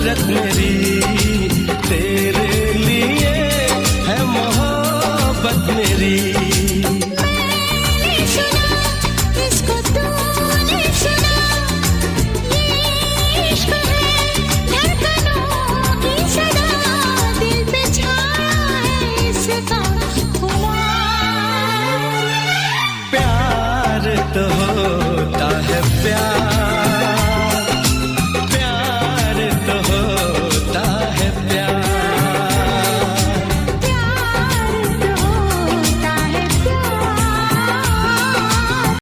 सूरत मेरी, तेरे लिए है मोहब्बत मेरी। मैंने सुना इसको तूने सुना, ये इश्क है धड़कनों की सदा, दिल पे छाया है इसका खुमार। प्यार तो होता है प्यार,